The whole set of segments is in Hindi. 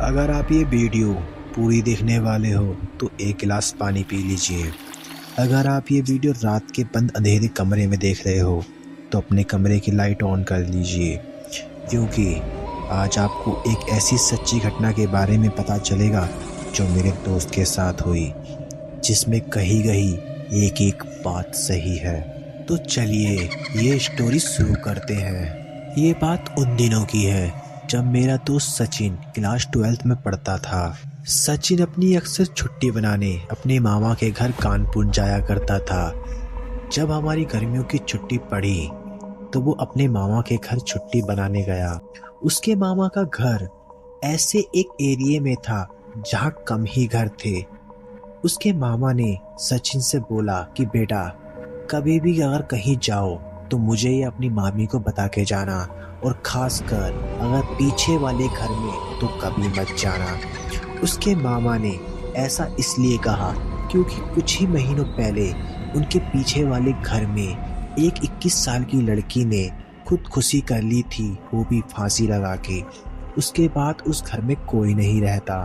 अगर आप ये वीडियो पूरी देखने वाले हो तो एक गिलास पानी पी लीजिए। अगर आप ये वीडियो रात के बंद अंधेरे कमरे में देख रहे हो तो अपने कमरे की लाइट ऑन कर लीजिए, क्योंकि आज आपको एक ऐसी सच्ची घटना के बारे में पता चलेगा जो मेरे दोस्त के साथ हुई, जिसमें कहीं कहीं एक एक बात सही है। तो चलिए ये स्टोरी शुरू करते हैं। ये बात उन दिनों की है जब मेरा दोस्त सचिन क्लास 12th में पढ़ता था। सचिन अपनी अक्सर छुट्टी बनाने अपने मामा के घर कानपुर जाया करता था। जब हमारी गर्मियों की छुट्टी पड़ी तो वो अपने मामा के घर छुट्टी बनाने गया। उसके मामा का घर ऐसे एक एरिया में था जहाँ कम ही घर थे। उसके मामा ने सचिन से बोला कि बेटा, कभी भी अगर कहीं जाओ तो मुझे या अपनी मामी को बता के जाना, और खासकर अगर पीछे वाले घर में तो कभी मत जाना। उसके मामा ने ऐसा इसलिए कहा क्योंकि कुछ ही महीनों पहले उनके पीछे वाले घर में एक 21 साल की लड़की ने खुदकुशी कर ली थी, वो भी फांसी लगा के। उसके बाद उस घर में कोई नहीं रहता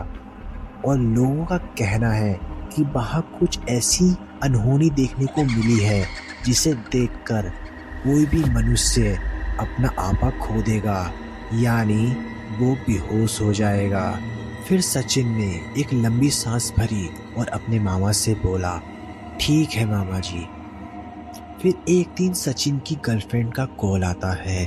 और लोगों का कहना है कि वहाँ कुछ ऐसी अनहोनी देखने को मिली है जिसे देखकर कोई भी मनुष्य अपना आपा खो देगा, यानी वो बेहोश हो जाएगा। फिर सचिन ने एक लंबी सांस भरी और अपने मामा से बोला, ठीक है मामा जी। फिर एक दिन सचिन की गर्लफ्रेंड का कॉल आता है,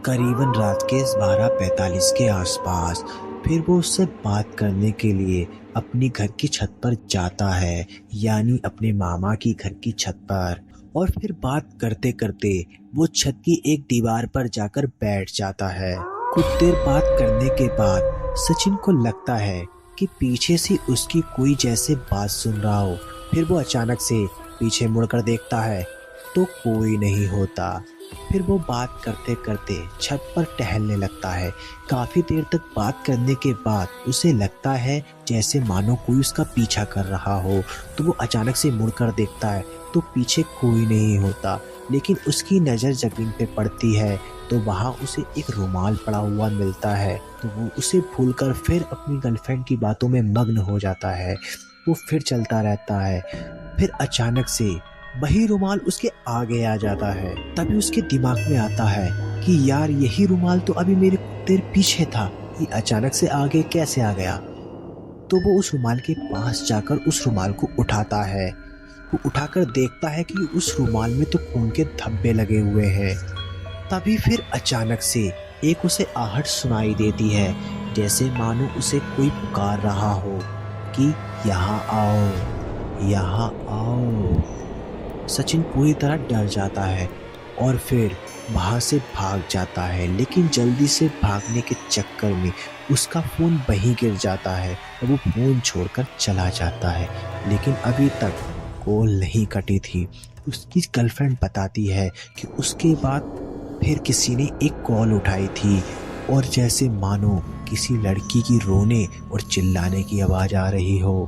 करीबन रात के 12:45 के आसपास। फिर वो उससे बात करने के लिए अपनी घर की छत पर जाता है, यानी अपने मामा की घर की छत पर। और फिर बात करते करते वो छत की एक दीवार पर जाकर बैठ जाता है। कुछ देर बात करने के बाद सचिन को लगता है कि पीछे से उसकी कोई जैसे बात सुन रहा हो। फिर वो अचानक से पीछे मुड़कर देखता है तो कोई नहीं होता। फिर वो बात करते करते छत पर टहलने लगता है। काफी देर तक बात करने के बाद उसे लगता है जैसे मानो कोई उसका पीछा कर रहा हो। तो वो अचानक से मुड़कर देखता है तो पीछे कोई नहीं होता, लेकिन उसकी नज़र जमीन पे पड़ती है तो वहाँ उसे एक रुमाल पड़ा हुआ मिलता है। तो वो उसे भूलकर फिर अपनी गर्लफ्रेंड की बातों में मग्न हो जाता है। वो फिर चलता रहता है। फिर अचानक से वही रुमाल उसके आगे आ जाता है। तभी उसके दिमाग में आता है कि यार, यही रुमाल तो अभी मेरे देर पीछे था, ये अचानक से आगे कैसे आ गया। तो वो उस रुमाल के पास जाकर उस रुमाल को उठाता है। वो उठाकर देखता है कि उस रुमाल में तो खून के धब्बे लगे हुए हैं। तभी फिर अचानक से एक उसे आहट सुनाई देती है, जैसे मानो उसे कोई पुकार रहा हो कि यहाँ आओ, यहाँ आओ। सचिन पूरी तरह डर जाता है और फिर वहाँ से भाग जाता है, लेकिन जल्दी से भागने के चक्कर में उसका फ़ोन वहीं गिर जाता है और वो फ़ोन छोड़कर चला जाता है। लेकिन अभी तक कॉल नहीं कटी थी। उसकी गर्लफ्रेंड बताती है कि उसके बाद फिर किसी ने एक कॉल उठाई थी और जैसे मानो किसी लड़की की रोने और चिल्लाने की आवाज़ आ रही हो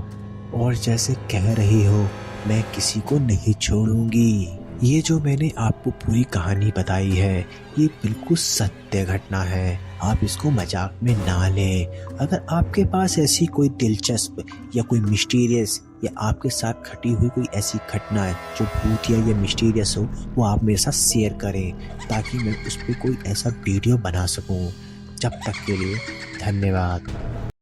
और जैसे कह रही हो, मैं किसी को नहीं छोड़ूंगी। ये जो मैंने आपको पूरी कहानी बताई है ये बिल्कुल सत्य घटना है, आप इसको मजाक में ना लें। अगर आपके पास ऐसी कोई दिलचस्प या कोई मिस्टीरियस या आपके साथ घटी हुई कोई ऐसी घटना है जो भूतिया या मिस्टीरियस हो, वो आप मेरे साथ शेयर करें ताकि मैं उस पर कोई ऐसा वीडियो बना सकूं। जब तक के लिए धन्यवाद।